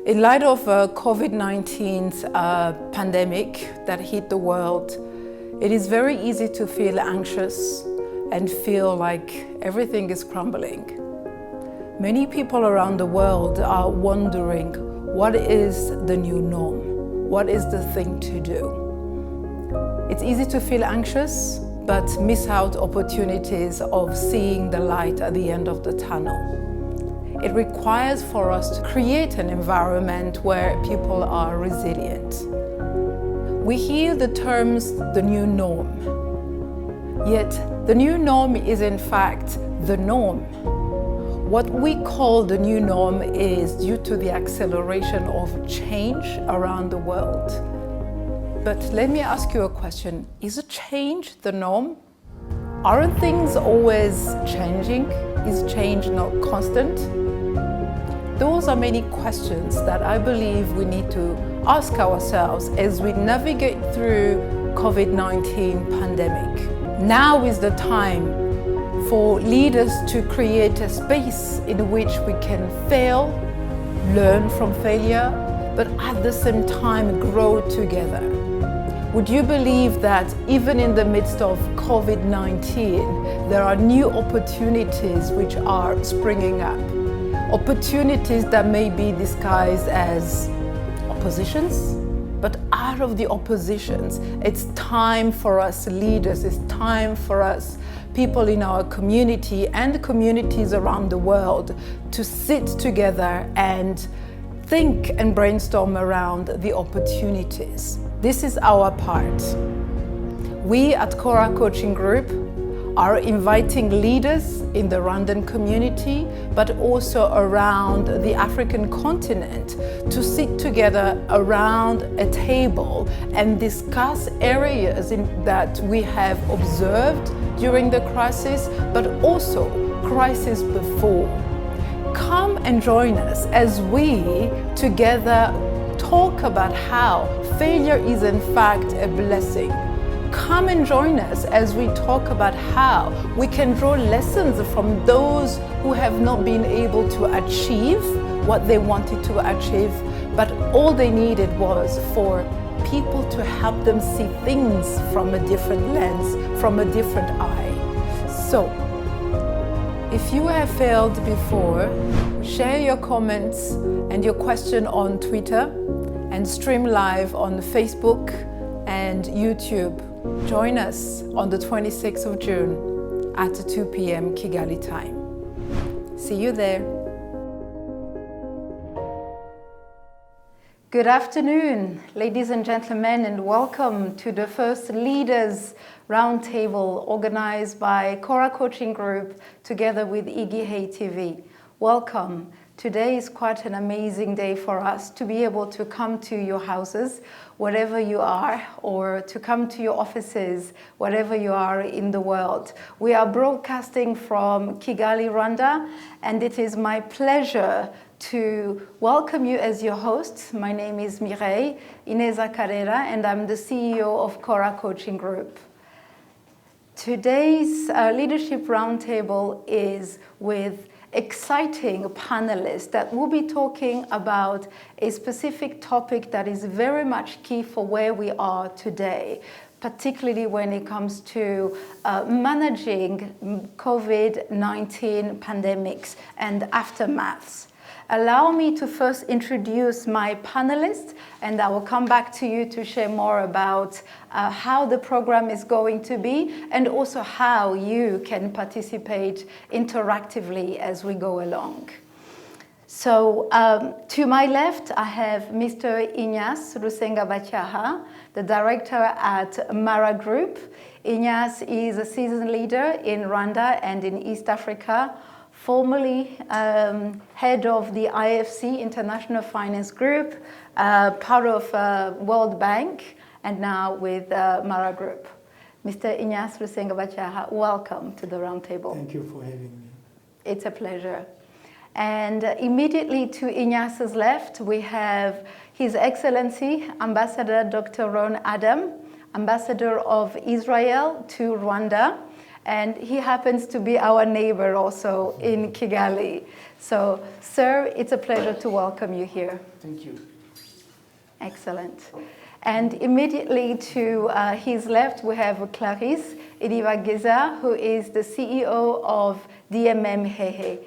In light of COVID-19's pandemic that hit the world, it is very easy to feel anxious and feel like everything is crumbling. Many people around the world are wondering, what is the new norm? What is the thing to do? It's easy to feel anxious, but miss out opportunities of seeing the light at the end of the tunnel. It requires for us to create an environment where people are resilient. We hear the terms the new norm, yet the new norm is in fact the norm. What we call the new norm is due to the acceleration of change around the world. But let me ask you a question. Is change the norm? Aren't things always changing? Is change not constant? Those are many questions that I believe we need to ask ourselves as we navigate through COVID-19 pandemic. Now is the time for leaders to create a space in which we can fail, learn from failure, but at the same time grow together. Would you believe that even in the midst of COVID-19, there are new opportunities which are springing up? Opportunities that may be disguised as oppositions, but out of the oppositions, it's time for us leaders, it's time for us people in our community and communities around the world to sit together and think and brainstorm around the opportunities. This is our part. We at Kora Coaching Group are inviting leaders in the Rwandan community, but also around the African continent to sit together around a table and discuss areas that we have observed during the crisis, but also crisis before. Come and join us as we together talk about how failure is in fact a blessing. Come and join us as we talk about how we can draw lessons from those who have not been able to achieve what they wanted to achieve, but all they needed was for people to help them see things from a different lens, from a different eye. So, if you have failed before, share your comments and your question on Twitter and stream live on Facebook and YouTube. Join us on the 26th of June at 2 p.m. Kigali time. See you there. Good afternoon, ladies and gentlemen, and welcome to the first Leaders Roundtable organized by Kora Coaching Group together with Igihe TV. Welcome. Today is quite an amazing day for us to be able to come to your houses, wherever you are, or to come to your offices, wherever you are in the world. We are broadcasting from Kigali, Rwanda, and it is my pleasure to welcome you as your host. My name is Mireille, Karera, and I'm the CEO of Kora Coaching Group. Today's Leadership Roundtable is with exciting panelists that will be talking about a specific topic that is very much key for where we are today, particularly when it comes to managing COVID-19 pandemics and aftermaths. Allow me to first introduce my panelists, and I will come back to you to share more about how the program is going to be and also how you can participate interactively as we go along. So to my left, I have Mr. Ignace Rusenga Bacyaha, the director at Mara Group. Ignace is a seasoned leader in Rwanda and in East Africa, formerly head of the IFC, International Finance Group, part of World Bank, and now with Mara Group. Mr. Ignace Rusenga Bacyaha, welcome to the Roundtable. Thank you for having me. It's a pleasure. And immediately to Ignace's left, we have His Excellency Ambassador Dr. Ron Adam, Ambassador of Israel to Rwanda, and he happens to be our neighbor also in Kigali. So, sir, it's a pleasure to welcome you here. Thank you. Excellent. And immediately to his left, we have Clarisse Iribagiza, who is the CEO of DMM Hehe.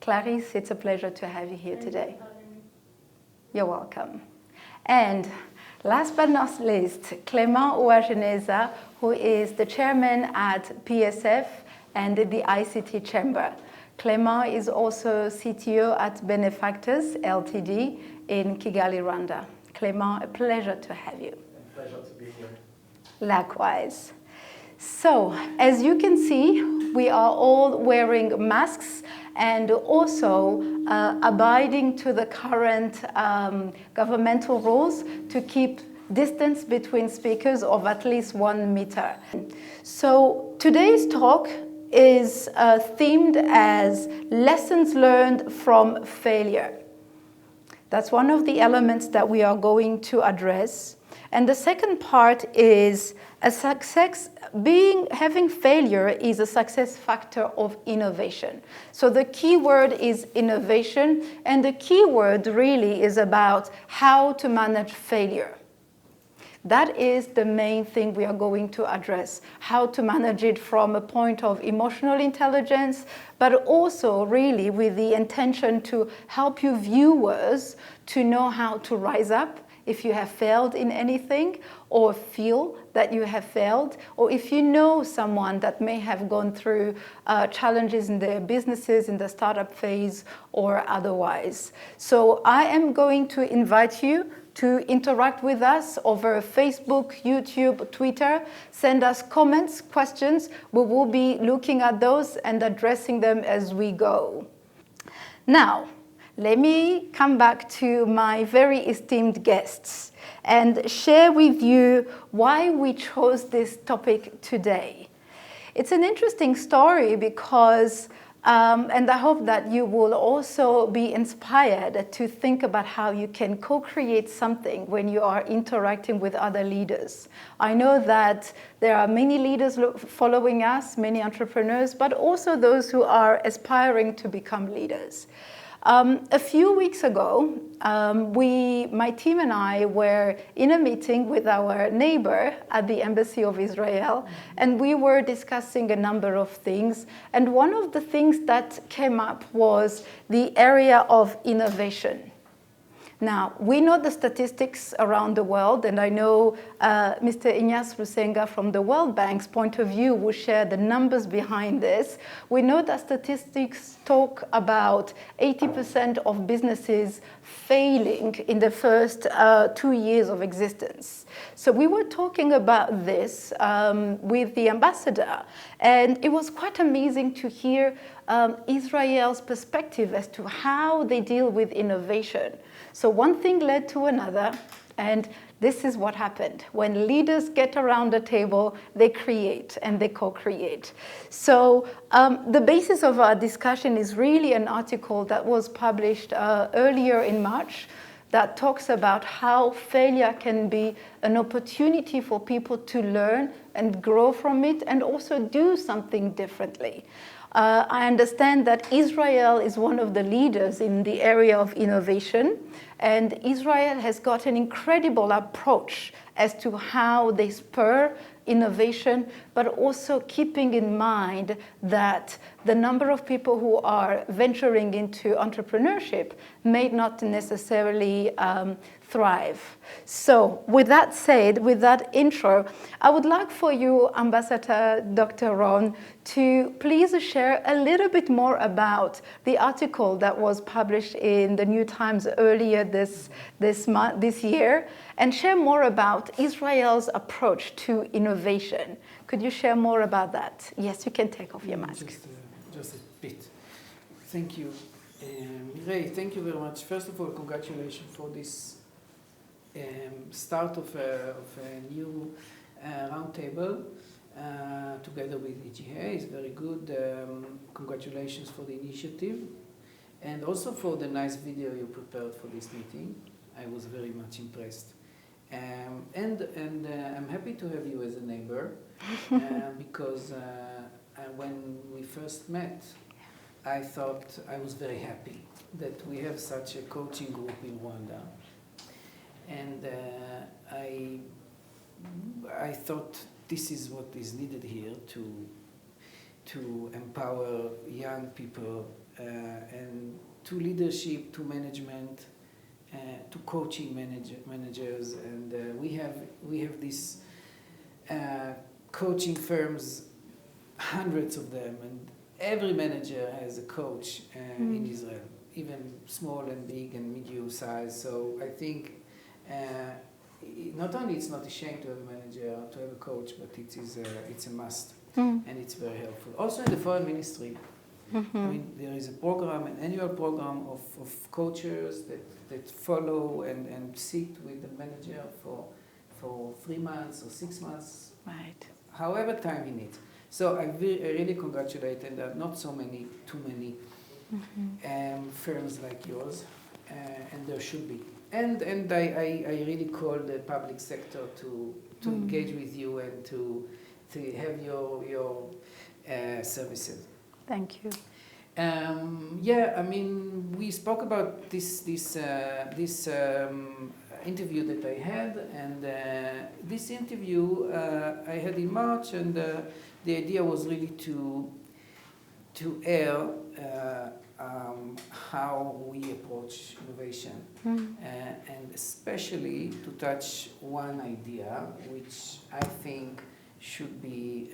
Clarisse, it's a pleasure to have you here today. You're welcome. And last but not least, Clement Uwajeneza, who is the chairman at PSF and the ICT Chamber. Clement is also CTO at Benefactors Ltd in Kigali, Rwanda. Clement, a pleasure to have you. A pleasure to be here. Likewise. So, as you can see, we are all wearing masks and also abiding to the current governmental rules to keep distance between speakers of at least 1 meter. So, today's talk is themed as lessons learned from failure. That's one of the elements that we are going to address. And the second part is having failure is a success factor of innovation. So the key word is innovation, and the key word really is about how to manage failure. That is the main thing we are going to address, how to manage it from a point of emotional intelligence, but also really with the intention to help you viewers to know how to rise up if you have failed in anything or feel that you have failed, or if you know someone that may have gone through challenges in their businesses in the startup phase or otherwise. So I am going to invite you to interact with us over Facebook, YouTube, Twitter. Send us comments, questions. We will be looking at those and addressing them as we go. Now, let me come back to my very esteemed guests and share with you why we chose this topic today. It's an interesting story because and I hope that you will also be inspired to think about how you can co-create something when you are interacting with other leaders. I know that there are many leaders following us, many entrepreneurs, but also those who are aspiring to become leaders. A few weeks ago, my team and I were in a meeting with our neighbor at the Embassy of Israel, and we were discussing a number of things. And one of the things that came up was the area of innovation. Now, we know the statistics around the world, and I know Mr. Ignace Rusenga from the World Bank's point of view will share the numbers behind this. We know that statistics talk about 80% of businesses failing in the first 2 years of existence. So we were talking about this with the ambassador, and it was quite amazing to hear Israel's perspective as to how they deal with innovation. So one thing led to another, and this is what happened. When leaders get around the table, they create and they co-create. So the basis of our discussion is really an article that was published earlier in March that talks about how failure can be an opportunity for people to learn and grow from it and also do something differently. I understand that Israel is one of the leaders in the area of innovation, and Israel has got an incredible approach as to how they spur innovation, but also keeping in mind that the number of people who are venturing into entrepreneurship may not necessarily thrive. So with that said, with that intro, I would like for you, Ambassador Dr. Ron, to please share a little bit more about the article that was published in the New Times earlier this year, and share more about Israel's approach to innovation. Could you share more about that? Yes, you can take off your mask. Just a bit. Thank you. Mireille, thank you very much. First of all, congratulations for this start of a new roundtable together with Igihe. It's very good. Congratulations for the initiative and also for the nice video you prepared for this meeting. I was very much impressed. And I'm happy to have you as a neighbor because when we first met, I thought I was very happy that we have such a coaching group in Rwanda. And I thought this is what is needed here to empower young people and to leadership, to management, to coaching managers. And we have these coaching firms, hundreds of them, and every manager has a coach in Israel, even small and big and medium size. So I think not only it's not a shame to have a manager, to have a coach, but it's a must, and it's very helpful. Also in the foreign ministry, I mean, there is a program, an annual program of coaches that follow and sit with the manager for 3 months or 6 months, Right. however time he needs. So I really congratulate, and there are not too many firms like yours, and there should be. And I really call the public sector to engage with you and to have your services. Thank you. Yeah, I mean, we spoke about this interview that I had, and this interview I had in March, and the idea was really to air how we approach innovation, and especially to touch one idea which I think should be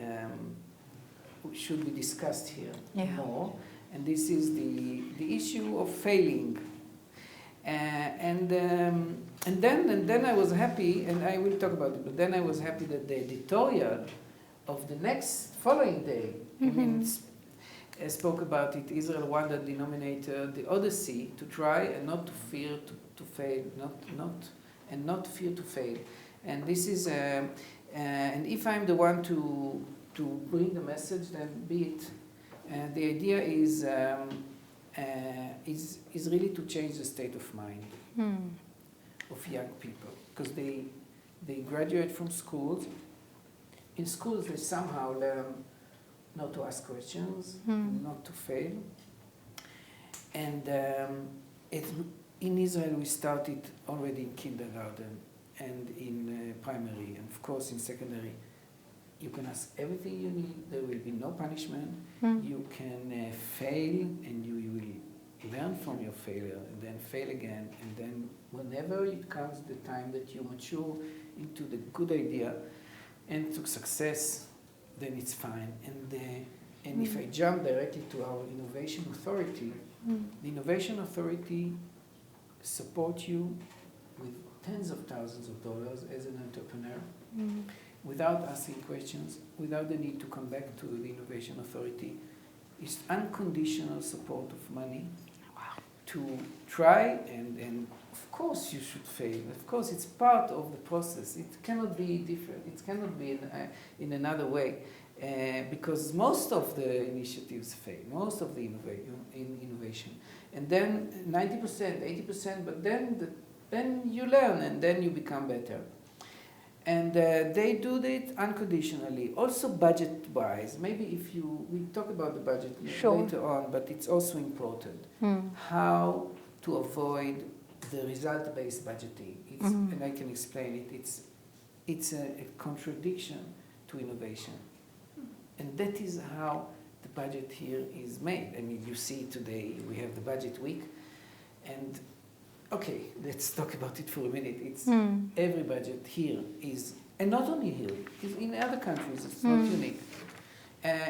discussed here more, and this is the issue of failing. And then I was happy, and I will talk about it, but then I was happy that the editorial of the next following day, I mean, spoke about it, Israel, Rwanda denominator, the Odyssey, to try and not to fear to fail, not fear to fail. And this is, and if I'm the one to bring the message, then be it. The idea is really to change the state of mind of young people, because they graduate from schools. In schools, they somehow learn not to ask questions, not to fail. And in Israel, we started already in kindergarten and in primary, and of course in secondary. You can ask everything you need. There will be no punishment. You can fail, and you will learn from your failure, and then fail again. And then whenever it comes the time that you mature into the good idea and to success, then it's fine. And if I jump directly to our innovation authority, the innovation authority supports you with tens of thousands of dollars as an entrepreneur, without asking questions, without the need to come back to the innovation authority. It's unconditional support of money to try, and of course you should fail. Of course it's part of the process. It cannot be different. It cannot be in another way, because most of the initiatives fail, most of the innovation. And then 90%, 80%, but then you learn, and then you become better. And they do it unconditionally. Also budget-wise. Maybe we talk about the budget later on, but it's also important. How to avoid the result-based budgeting. And I can explain it. It's a contradiction to innovation. And that is how the budget here is made. I mean, you see today we have the budget week, and okay, let's talk about it for a minute. It's every budget here is, and not only here, in other countries, it's not unique.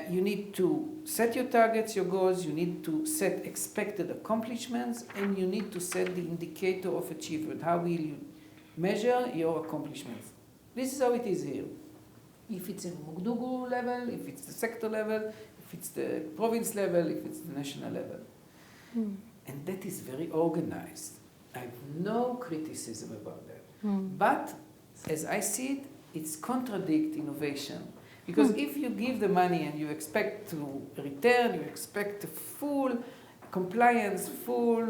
You need to set your targets, your goals, you need to set expected accomplishments, and you need to set the indicator of achievement. How will you measure your accomplishments? This is how it is here. If it's a Mugdugu level, if it's the sector level, if it's the province level, if it's the national level. And that is very organized. I have no criticism about that. But as I see it, it's contradict innovation. Because if you give the money and you expect to return, you expect full compliance, full,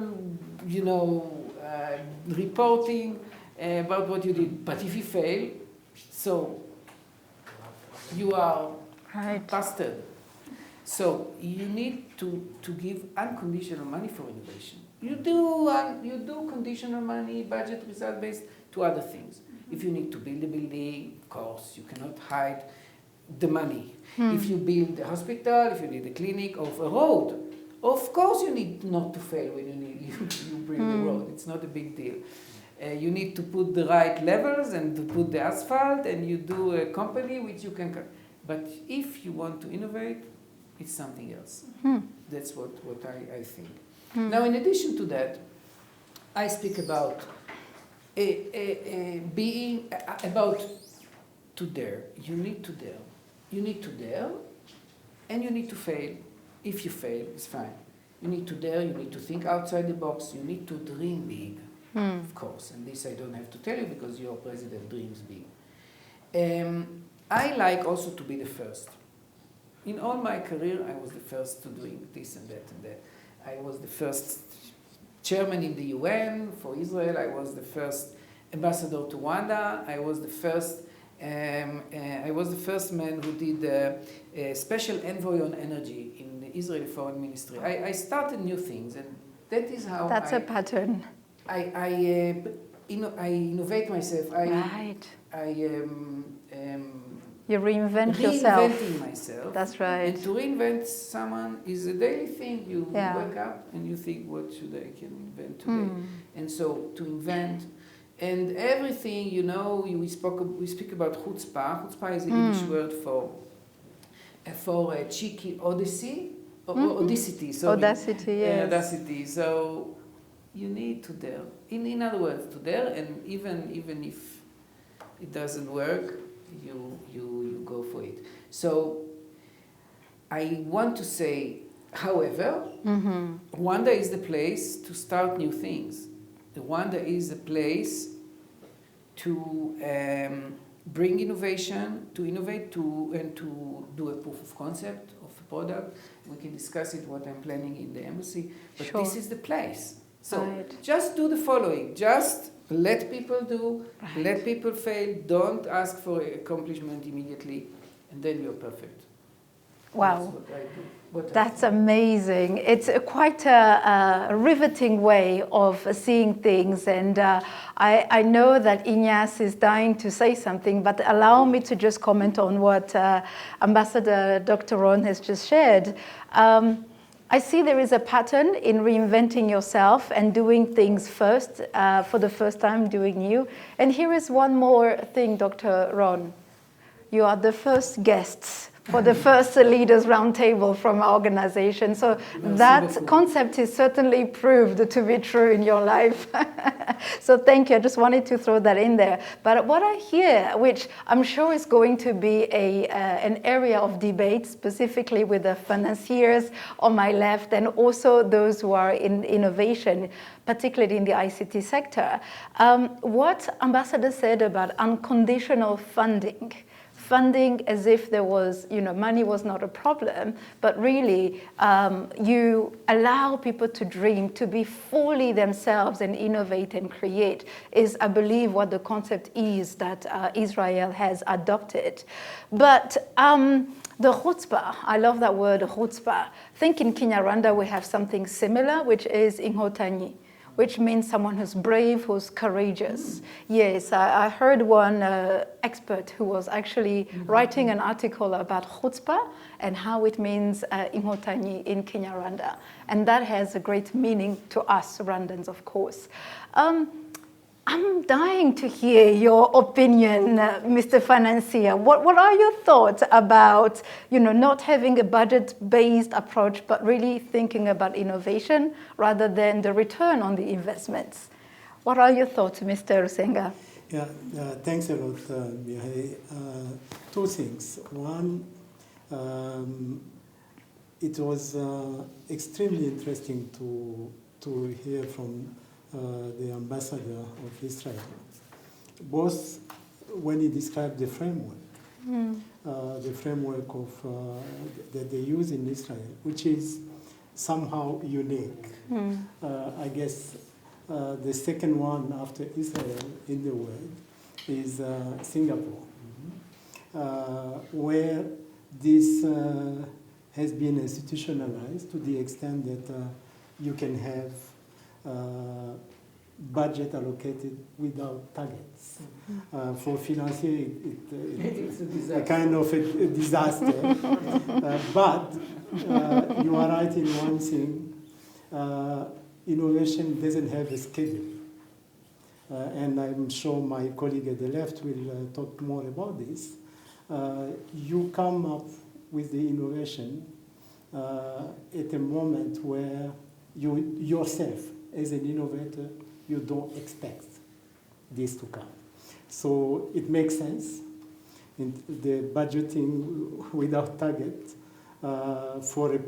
reporting about what you did. But if you fail, so you are busted. So you need to give unconditional money for innovation. You do conditional money, budget result based to other things. If you need to build a building, of course, you cannot hide the money. If you build a hospital, if you need a clinic or a road, of course you need not to fail when you build a road. It's not a big deal. You need to put the right levels and to put the asphalt, and you do a company which you can. But if you want to innovate, it's something else. That's what I think. Now, in addition to that, I speak about being about to dare. You need to dare. You need to dare, and you need to fail. If you fail, it's fine. You need to dare. You need to think outside the box. You need to dream big, of course. And this I don't have to tell you because your president dreams big. I like also to be the first. In all my career, I was the first to doing this and that and that. I was the first chairman in the UN for Israel. I was the first ambassador to Rwanda. I was the first man who did a special envoy on energy in the Israeli Foreign Ministry. I started new things, and that is how That's a pattern. I innovate myself. You reinvent yourself. Reinventing myself. That's right. And to reinvent someone is a daily thing. You wake up and you think, what should I can invent today? And so to invent, and everything, we speak about chutzpah. Chutzpah is a Yiddish word for a cheeky odyssey, audacity. Sorry. Audacity, yes. Audacity. So you need to dare. In other words, to dare, and even if it doesn't work, you go for it. So I want to say, however, Rwanda is the place to start new things. Rwanda is a place to bring innovation, to innovate, and to do a proof of concept of a product. We can discuss it, what I'm planning in the embassy. But this is the place. So just do the following. Just let people do, let people fail, don't ask for accomplishment immediately, and then you're perfect. Wow. That's what I do. That's amazing. It's quite a riveting way of seeing things, and I know that Ignace is dying to say something, but allow me to just comment on what Ambassador Dr. Ron has just shared. I see there is a pattern in reinventing yourself and doing things first, for the first time, doing new. And here is one more thing, Dr. Ron. You are the first guests for the first Leaders Roundtable from our organization. So that concept is certainly proved to be true in your life. So thank you. I just wanted to throw that in there. But what I hear, which I'm sure is going to be an area of debate, specifically with the financiers on my left and also those who are in innovation, particularly in the ICT sector, what Ambassador said about unconditional funding as if there was, money was not a problem, but really you allow people to dream, to be fully themselves and innovate and create is, I believe, what the concept is that Israel has adopted. But the chutzpah, I love that word, chutzpah. I think in Kinyarwanda we have something similar, which is inhotanyi, which means someone who's brave, who's courageous. Yes, I heard one expert who was actually writing an article about chutzpah and how it means inhotanyi in Kinyarwanda. And that has a great meaning to us Rwandans, of course. I'm dying to hear your opinion, Mr. Financier. What are your thoughts about, not having a budget-based approach, but really thinking about innovation rather than the return on the investments? What are your thoughts, Mr. Rusenga? Yeah, thanks a lot, Mireille. Two things. One, it was extremely interesting to hear from the ambassador of Israel, both when he described the framework of that they use in Israel, which is somehow unique. I guess the second one after Israel in the world is Singapore, where this has been institutionalized to the extent that you can have budget allocated without targets. For financiers, it's a kind of a disaster. But you are right in one thing, innovation doesn't have a schedule. And I'm sure my colleague at the left will talk more about this. You come up with the innovation at a moment where you yourself, as an innovator, you don't expect this to come. So it makes sense in the budgeting without target for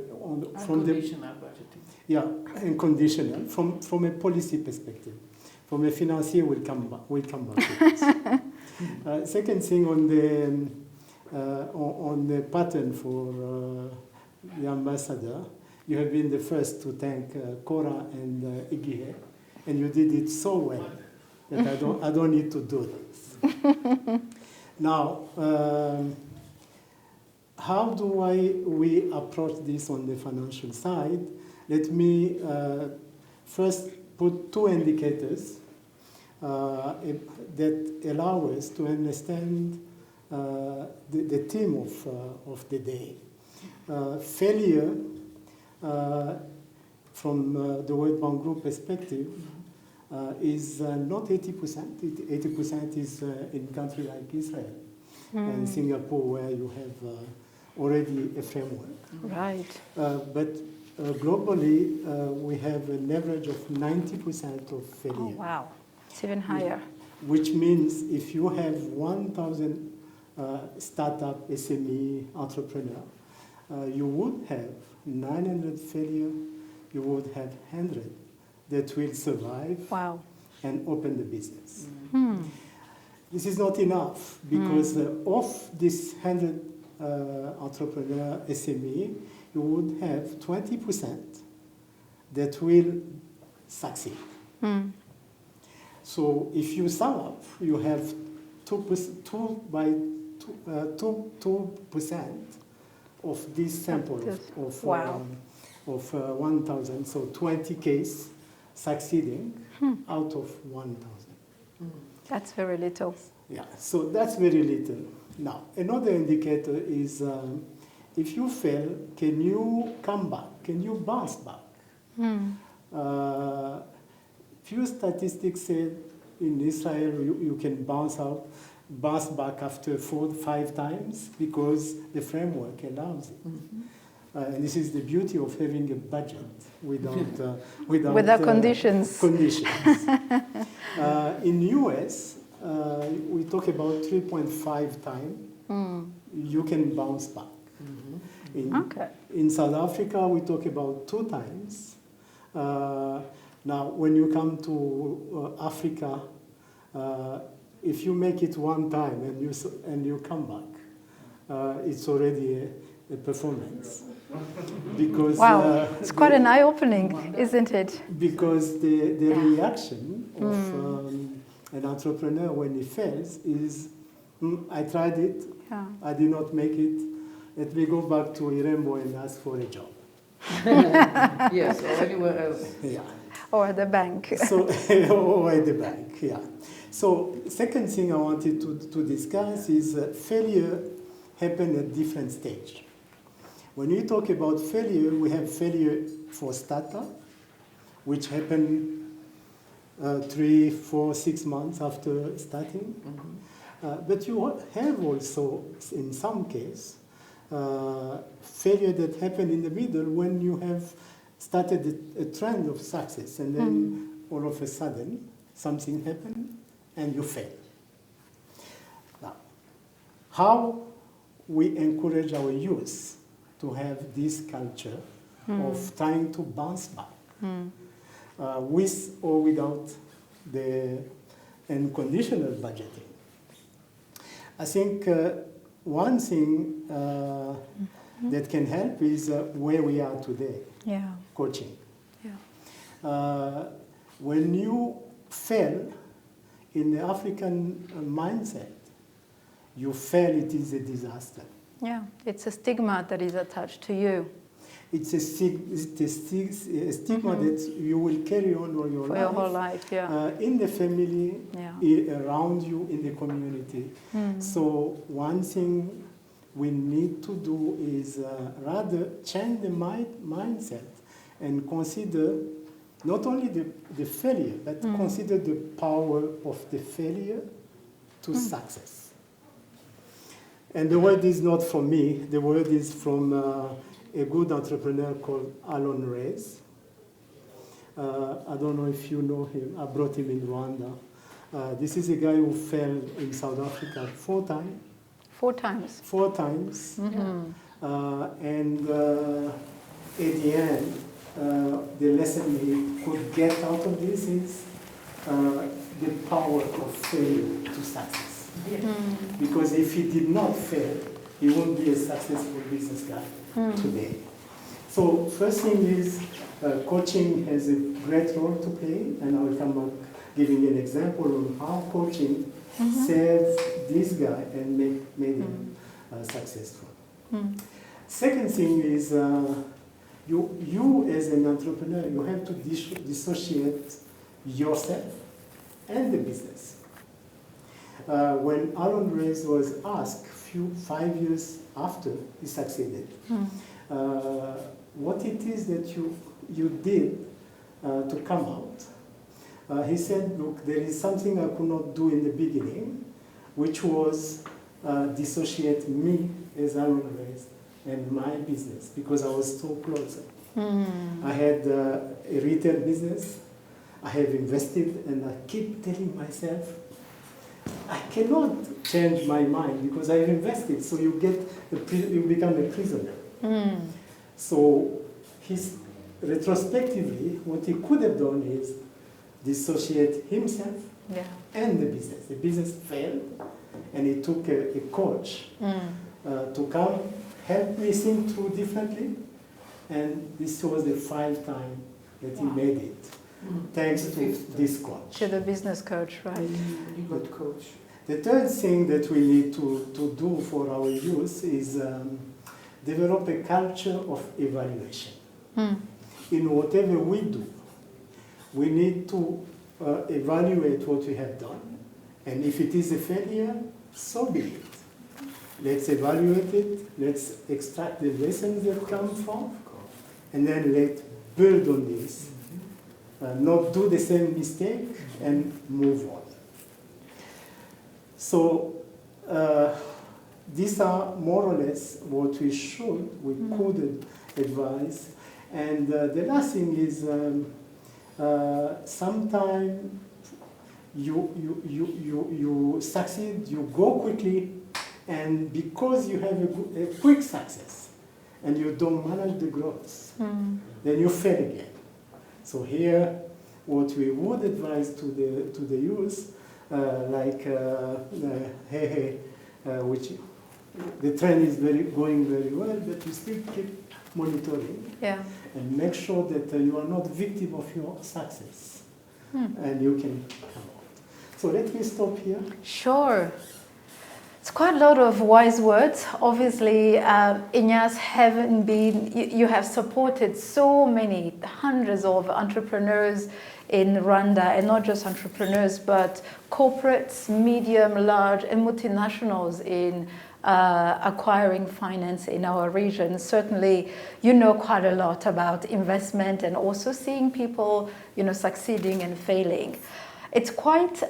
unconditional budgeting. Yeah, and conditional from a policy perspective. From a financier, we'll come back to this. Second thing on the pattern for the ambassador, you have been the first to thank Kora and Igihe, and you did it so well that I don't need to do this. Now, how do we approach this on the financial side? Let me first put two indicators that allow us to understand the theme of the day. Failure, from the World Bank Group perspective, is not 80%. 80% is in a country like Israel and Singapore, where you have already a framework. Right. But globally, we have an average of 90% of failure. Oh, wow. It's even higher. Which means if you have 1,000 startup SME entrepreneur, you would have 900 failure, you would have 100 that will survive and open the business. This is not enough because of this 100 entrepreneur SME, you would have 20% that will succeed. So if you sum up, you have 2% of this sample of 1,000, so 20 case succeeding out of 1,000. That's very little. Yeah, so that's very little. Now, another indicator is if you fail, can you come back? Can you bounce back? Few statistics say in Israel you can bounce back after 4 to 5 times because the framework allows it. And this is the beauty of having a budget without conditions. In US, we talk about 3.5 times you can bounce back. In South Africa, we talk about 2 times. Now, when you come to Africa, if you make it 1 time and you come back, it's already a performance. Because it's quite an eye-opening, isn't it? Because the reaction of an entrepreneur when he fails is, I tried it, I did not make it. Let me go back to Irembo and ask for a job. Yes, or anywhere else. Yeah. Or at the bank. Or at the bank, yeah. So second thing I wanted to discuss is failure happen at different stage. When we talk about failure, we have failure for startup, which happen 3, 4, 6 months after starting. But you have also, in some case, failure that happen in the middle when you have started a trend of success, and then all of a sudden something happened and you fail. Now, how we encourage our youth to have this culture of trying to bounce back with or without the unconditional budgeting? I think one thing that can help is where we are today. Coaching. When you fail in the African mindset, you fail, it is a disaster. Yeah, it's a stigma that is attached to you. It's a stigma that you will carry on all your For life. your whole life, yeah. In the family, Yeah. around you, in the community. So one thing we need to do is rather change the mindset and consider not only the failure, but consider the power of the failure to success. And the word is not from me, the word is from a good entrepreneur called Alon Reyes. I don't know if you know him. I brought him in Rwanda. This is a guy who fell in South Africa 4 times. 4 times. 4 times. And at the end, the lesson he could get out of this is the power of failure to success. Because if he did not fail, he won't be a successful business guy today. So first thing is coaching has a great role to play, and I will come back giving an example on how coaching saved this guy and made him successful. Second thing is you as an entrepreneur, you have to dissociate yourself and the business. When Alon Reyes was asked 5 years after he succeeded, what it is that you did to come out, he said, look, there is something I could not do in the beginning, which was dissociate me as Alon Reyes and my business, because I was so close. I had a retail business, I have invested, and I keep telling myself, I cannot change my mind because I've invested, so you become a prisoner. So retrospectively, what he could have done is dissociate himself and the business. The business failed, and he took a coach to come help me think through differently, and this was the 5th time that he made it, thanks to this coach. To the business coach, right? You got coach. The third thing that we need to do for our youth is develop a culture of evaluation. In whatever we do, we need to evaluate what we have done, and if it is a failure, so be it. Let's evaluate it, let's extract the lessons that come from, and then let's build on this, not do the same mistake, and move on. So these are more or less what we could advise. And the last thing is sometimes you succeed, you go quickly, and because you have a quick success and you don't manage the growth, then you fail again. So here, what we would advise to the youth, like Hehe, which the trend is going very well, but you still keep monitoring and make sure that you are not victim of your success, and you can come out. So let me stop here. Sure. It's quite a lot of wise words. Obviously, Ignace, you have supported so many, hundreds of entrepreneurs in Rwanda, and not just entrepreneurs, but corporates, medium, large, and multinationals in acquiring finance in our region. Certainly, you know quite a lot about investment and also seeing people, succeeding and failing. It's quite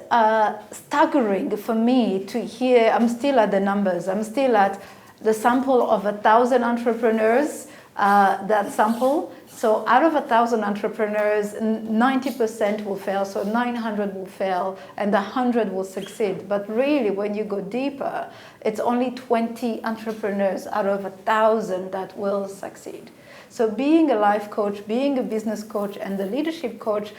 staggering for me to hear. I'm still at the numbers. I'm still at the sample of 1,000 entrepreneurs, that sample. So out of 1,000 entrepreneurs, 90% will fail, so 900 will fail, and 100 will succeed. But really, when you go deeper, it's only 20 entrepreneurs out of 1,000 that will succeed. So being a life coach, being a business coach, and the leadership coach,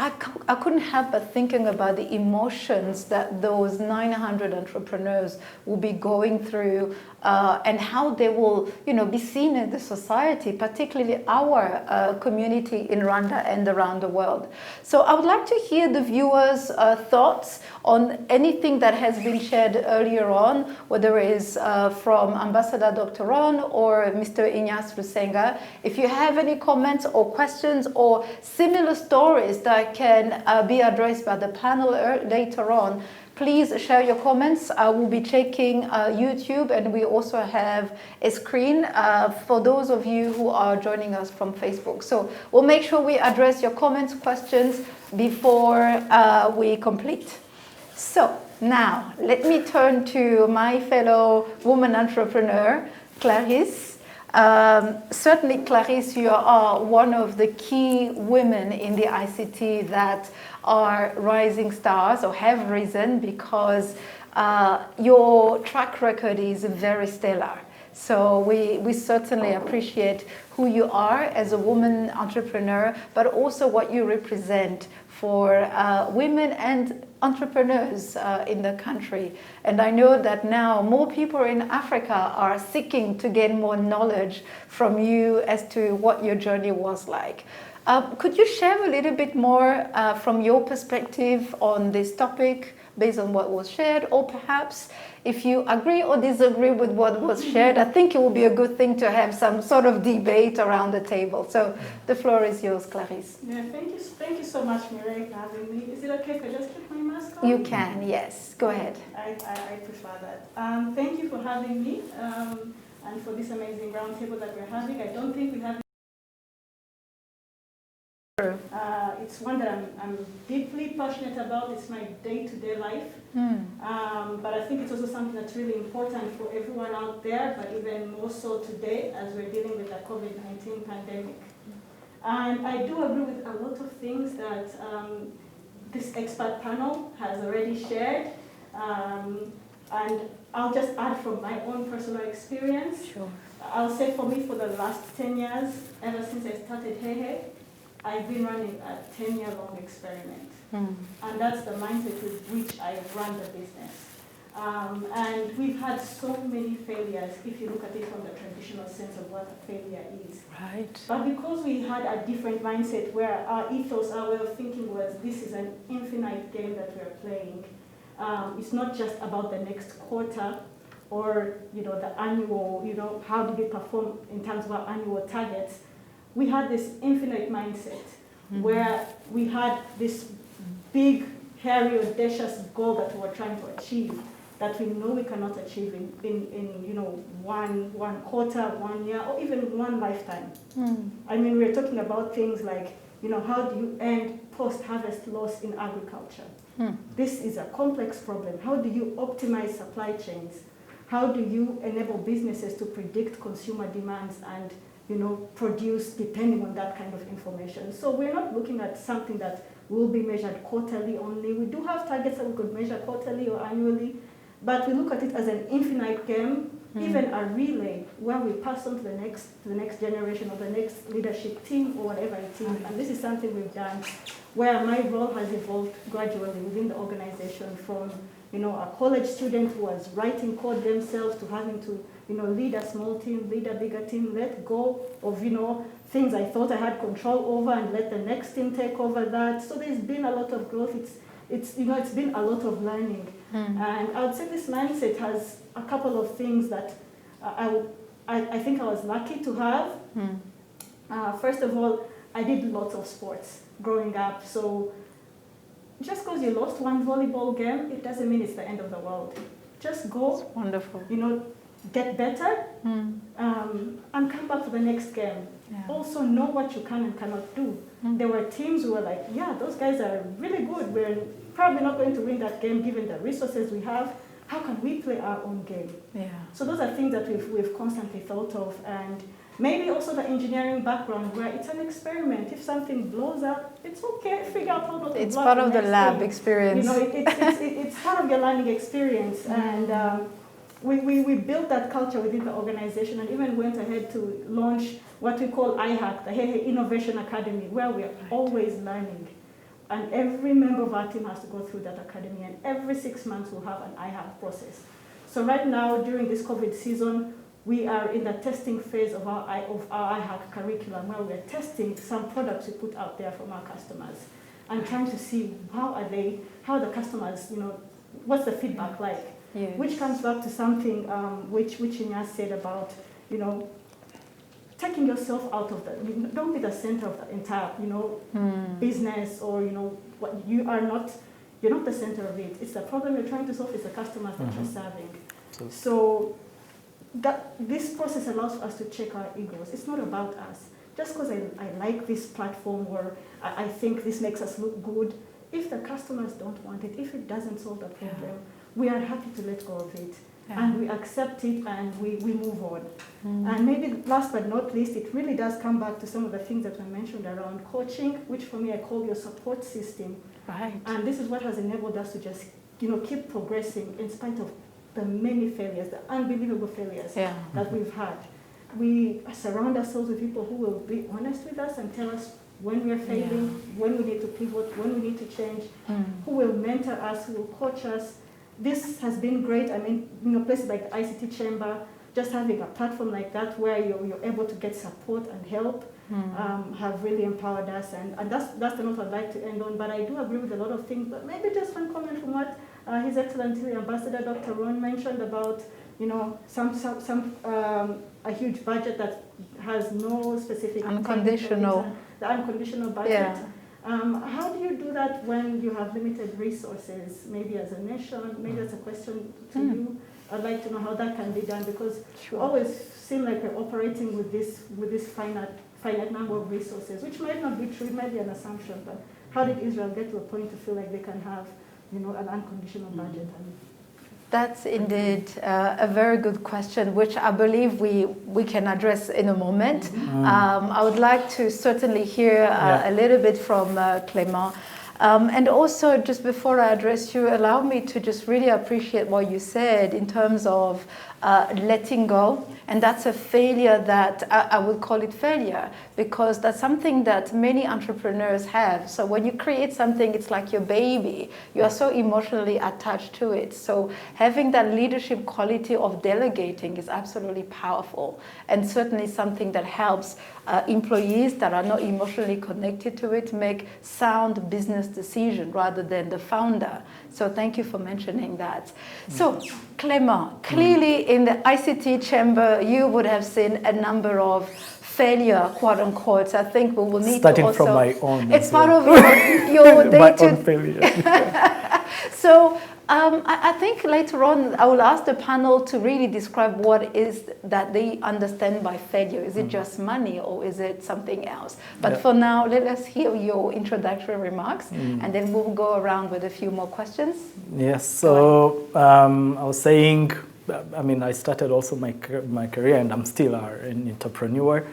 I couldn't help but thinking about the emotions that those 900 entrepreneurs will be going through and how they will, be seen in the society, particularly our community in Rwanda and around the world. So I would like to hear the viewers' thoughts on anything that has been shared earlier on, whether it is from Ambassador Dr. Ron or Mr. Ignace Rusenga. If you have any comments or questions or similar stories that can be addressed by the panel later on, please share your comments. I will be checking YouTube, and we also have a screen for those of you who are joining us from Facebook. So we'll make sure we address your comments, questions before we complete. So now let me turn to my fellow woman entrepreneur, Clarisse. Certainly, Clarisse, you are one of the key women in the ICT that are rising stars or have risen, because your track record is very stellar. So we certainly appreciate who you are as a woman entrepreneur, but also what you represent for women and entrepreneurs in the country. And I know that now more people in Africa are seeking to gain more knowledge from you as to what your journey was like. Could you share a little bit more from your perspective on this topic based on what was shared, or perhaps if you agree or disagree with what was shared? I think it would be a good thing to have some sort of debate around the table. So the floor is yours, Clarisse. Yeah, thank you so much, Mireille, for having me. Is it okay if I just keep my mask on? You can, yes. Go ahead. I prefer that. Thank you for having me and for this amazing roundtable that we're having. I don't think we have. It's one that I'm deeply passionate about. It's my day-to-day life. But I think it's also something that's really important for everyone out there, but even more so today as we're dealing with the COVID-19 pandemic. And I do agree with a lot of things that this expert panel has already shared. And I'll just add from my own personal experience. Sure. I'll say for me, for the last 10 years, ever since I started Hehe, I've been running a 10-year-long experiment. And that's the mindset with which I run the business. And we've had so many failures, if you look at it from the traditional sense of what a failure is. Right. But because we had a different mindset where our ethos, our way of thinking was, this is an infinite game that we're playing. It's not just about the next quarter or the annual, how did we perform in terms of our annual targets. We had this infinite mindset where we had this big, hairy, audacious goal that we were trying to achieve that we know we cannot achieve in one quarter, 1 year, or even one lifetime. I mean, we're talking about things like, how do you end post-harvest loss in agriculture? This is a complex problem. How do you optimize supply chains? How do you enable businesses to predict consumer demands and produce depending on that kind of information? So we're not looking at something that will be measured quarterly only. We do have targets that we could measure quarterly or annually, but we look at it as an infinite game, even a relay where we pass on to the next generation or the next leadership team or whatever it is. And this is something we've done where my role has evolved gradually within the organization from a college student who was writing code themselves to having to lead a small team, lead a bigger team, let go of, things I thought I had control over and let the next team take over that. So there's been a lot of growth. It's been a lot of learning. And I would say this mindset has a couple of things that I think I was lucky to have. First of all, I did lots of sports growing up. So just because you lost one volleyball game, it doesn't mean it's the end of the world. Just go. That's wonderful. Get better, and come back for the next game. Yeah. Also know what you can and cannot do. There were teams who were like, yeah, those guys are really good. We're probably not going to win that game given the resources we have. How can we play our own game? Yeah. So those are things that we've constantly thought of. And maybe also the engineering background where it's an experiment. If something blows up, it's okay. Figure out how not to It's part of the lab experience. It's part of your learning experience. And we built that culture within the organization and even went ahead to launch what we call IHAC, the Hehe Innovation Academy, where we are always learning. And every member of our team has to go through that academy, and every 6 months we'll have an iHack process. So right now, during this COVID season, we are in the testing phase of our iHack curriculum, where we're testing some products we put out there from our customers and trying to see how the customers, what's the feedback like? Yes. Which comes back to something which Ignace said about, taking yourself out of that. Don't be the center of the entire, business, or, what you are not. You're not the center of it. It's the problem you're trying to solve. It's the customers that you're serving. So this process allows us to check our egos. It's not about us. Just because I like this platform, or I think this makes us look good, if the customers don't want it, if it doesn't solve the problem, we are happy to let go of it. And we accept it, and we move on. And maybe last but not least, it really does come back to some of the things that were mentioned around coaching, which for me I call your support system. Right. And this is what has enabled us to just keep progressing in spite of the many failures, the unbelievable failures that we've had. We surround ourselves with people who will be honest with us and tell us when we are failing, when we need to pivot, when we need to change, who will mentor us, who will coach us. This has been great. I mean, places like the ICT Chamber, just having a platform like that where you're able to get support and help have really empowered us. And that's the note I'd like to end on. But I do agree with a lot of things. But maybe just one comment from what His Excellency Ambassador Dr. Ron mentioned about, a huge budget that has no specific the unconditional budget. How do you do that when you have limited resources, maybe as a nation? Maybe that's a question to you. I'd like to know how that can be done, because we always seem like we're operating with this finite number of resources, which might not be true, it might be an assumption, but how did Israel get to a point to feel like they can have an unconditional budget? That's indeed a very good question, which I believe we can address in a moment. I would like to certainly hear a little bit from Clement. And also, just before I address you, allow me to just really appreciate what you said in terms of letting go. And that's a failure that I would call it failure, because that's something that many entrepreneurs have. So when you create something, it's like your baby. You are so emotionally attached to it. So having that leadership quality of delegating is absolutely powerful, and certainly something that helps employees that are not emotionally connected to it make sound business decisions rather than the founder. So thank you for mentioning that. So Clement, clearly in the ICT chamber, you would have seen a number of failure, quote unquote. I think we will need starting to also... from my own. It's part of your my own failure. So I think later on I will ask the panel to really describe what is that they understand by failure. Is it just money, or is it something else? But for now, let us hear your introductory remarks, and then we'll go around with a few more questions. Yes, so I was saying, I started also my career, and I'm still an entrepreneur.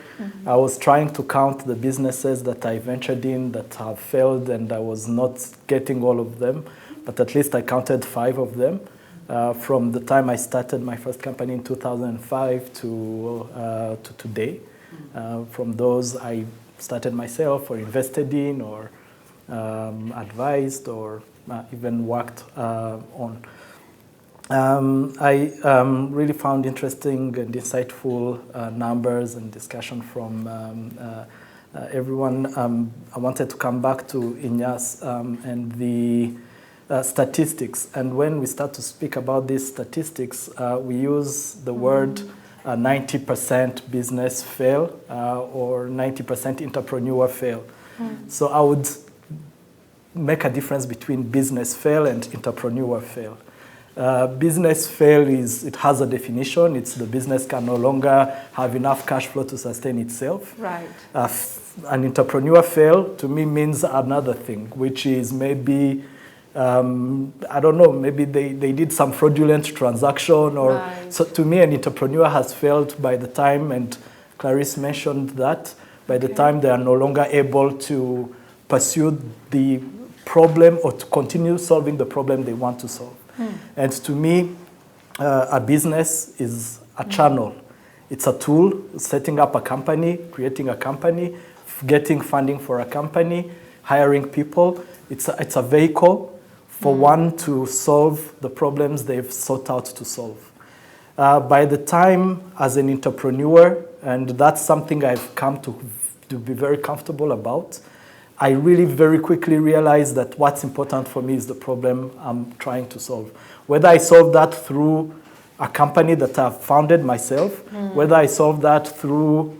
I was trying to count the businesses that I ventured in that have failed, and I was not getting all of them. But at least I counted 5 of them from the time I started my first company in 2005 to today. From those, I started myself, or invested in, or advised, or even worked on. I really found interesting and insightful numbers and discussion from everyone. I wanted to come back to Ignace and the statistics, and when we start to speak about these statistics, we use the word 90% business fail or 90% entrepreneur fail. So I would make a difference between business fail and entrepreneur fail. Business fail it has a definition. It's the business can no longer have enough cash flow to sustain itself. Right. An entrepreneur fail to me means another thing, which is maybe I don't know, maybe they did some fraudulent transaction, or so to me an entrepreneur has failed by the time, and Clarisse mentioned that, by the time they are no longer able to pursue the problem or to continue solving the problem they want to solve. And to me, a business is a channel. It's a tool, setting up a company, creating a company, getting funding for a company, hiring people. It's a vehicle for one to solve the problems they've sought out to solve. By the time as an entrepreneur, and that's something I've come to be very comfortable about, I really very quickly realized that what's important for me is the problem I'm trying to solve. Whether I solve that through a company that I've founded myself, whether I solve that through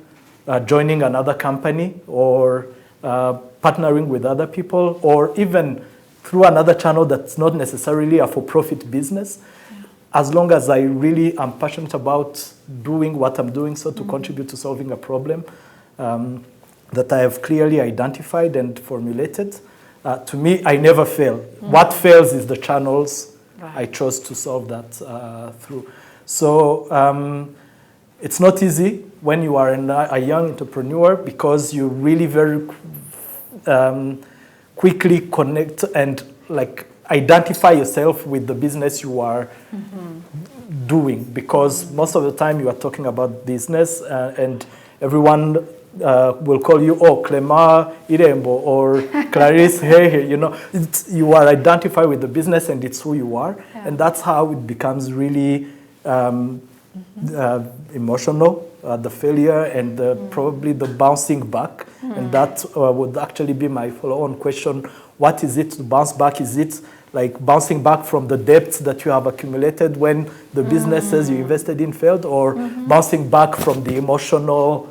joining another company or partnering with other people, or even through another channel that's not necessarily a for-profit business, as long as I really am passionate about doing what I'm doing so to contribute to solving a problem that I have clearly identified and formulated, to me, I never fail. What fails is the channels I chose to solve that through. So it's not easy when you are a young entrepreneur, because you really very quickly connect and identify yourself with the business you are doing, because most of the time you are talking about business and everyone will call you, oh, Clement, Irembo, or Clarisse, Hehe, you are identified with the business and it's who you are. Yeah. And that's how it becomes really emotional, the failure and probably the bouncing back. And that would actually be my follow-on question. What is it to bounce back? Is it like bouncing back from the debts that you have accumulated when the businesses you invested in failed, or bouncing back from the emotional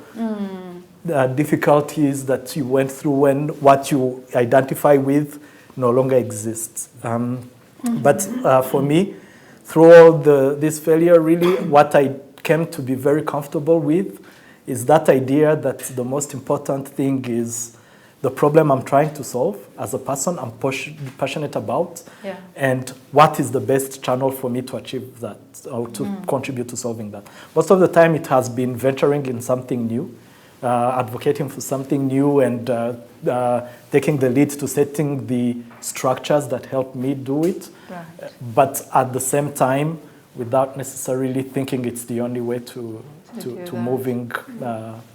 difficulties that you went through when what you identify with no longer exists? But for me, through all this failure, really what I came to be very comfortable with is that idea that the most important thing is the problem I'm trying to solve as a person I'm passionate about, and what is the best channel for me to achieve that, or to contribute to solving that. Most of the time it has been venturing in something new, advocating for something new, and taking the lead to setting the structures that help me do it, but at the same time without necessarily thinking it's the only way to moving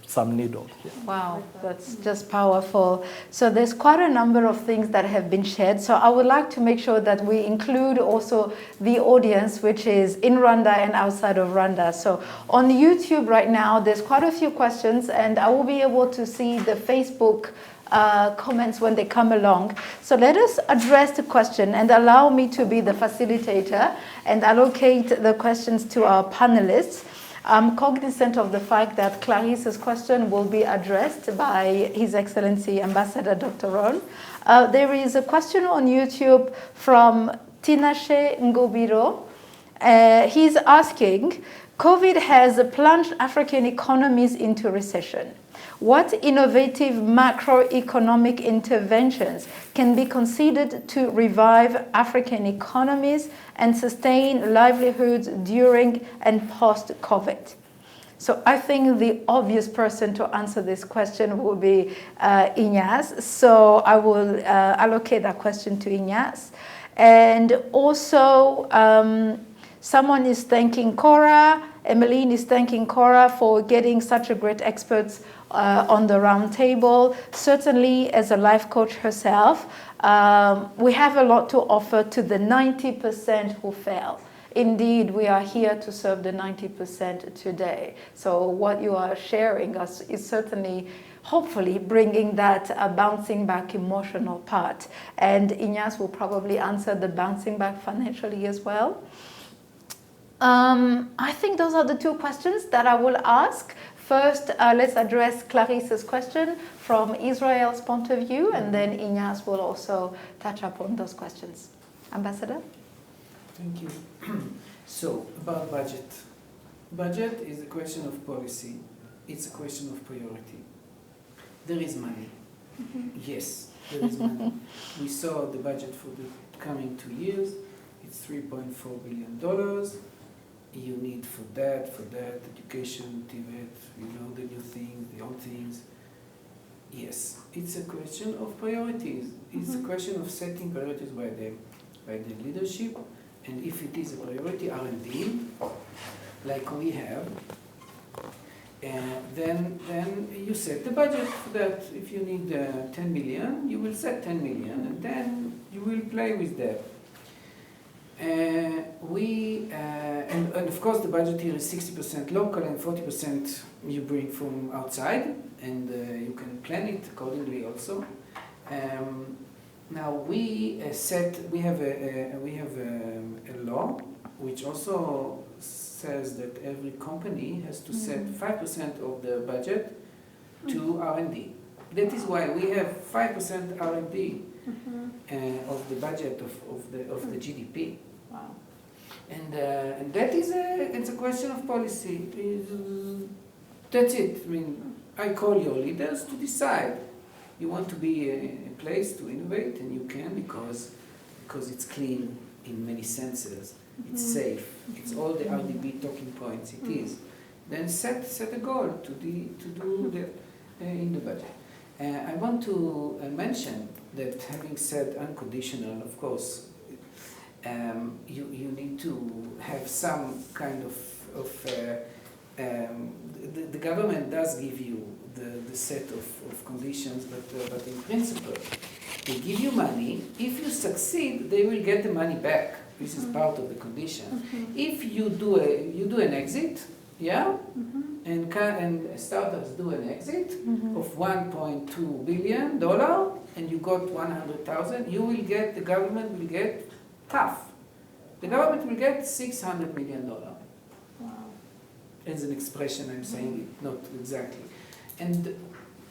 some needle. Yeah. Wow, that's just powerful. So there's quite a number of things that have been shared. So I would like to make sure that we include also the audience, which is in Rwanda and outside of Rwanda. So on YouTube right now, there's quite a few questions, and I will be able to see the Facebook comments when they come along. So let us address the question, and allow me to be the facilitator and allocate the questions to our panelists. I'm cognizant of the fact that Clarisse's question will be addressed by His Excellency Ambassador Dr. Ron. There is a question on YouTube from Tinashe Ngobiro. He's asking, COVID has plunged African economies into recession. What innovative macroeconomic interventions can be considered to revive African economies and sustain livelihoods during and post-COVID? So I think the obvious person to answer this question will be Ignace. So I will allocate that question to Ignace. And also, someone is thanking Kora. Emmeline is thanking Kora for getting such a great experts on the roundtable. Certainly, as a life coach herself, we have a lot to offer to the 90% who fail. Indeed, we are here to serve the 90% today. So what you are sharing us is certainly, hopefully, bringing that bouncing back emotional part. And Ignace will probably answer the bouncing back financially as well. I think those are the two questions that I will ask. First, let's address Clarisse's question from Israel's point of view, and then Ignace will also touch upon those questions. Ambassador? Thank you. So, about budget. Budget is a question of policy. It's a question of priority. There is money. Yes, there is money. We saw the budget for the coming 2 years. It's $3.4 billion. You need for that, education, TVET, the new things, the old things. Yes, it's a question of priorities. It's a question of setting priorities by the leadership, and if it is a priority, R&D, like we have, then you set the budget that if you need 10 million, you will set 10 million, and then you will play with that. And of course the budget here is 60% local and 40% you bring from outside, and you can plan it accordingly also. Now we have a law which also says that every company has to set 5% of their budget to R&D. That is why we have 5% R&D of the budget of the GDP. Wow. And that is it's a question of policy. That's it. I mean, I call your leaders to decide. You want to be a place to innovate, and you can because it's clean in many senses. It's safe. It's all the RDB talking points. It is. Then set a goal to do that in the budget. I want to mention that having said unconditional, of course, you need to have some kind of the government does give you the set of conditions, but in principle, they give you money. If you succeed, they will get the money back. This is part of the condition. If you do an exit, yeah, and startups do an exit of $1.2 billion, and you got 100,000, the government will get tough. The government will get $600 million. Wow. As an expression, I'm saying it, not exactly. And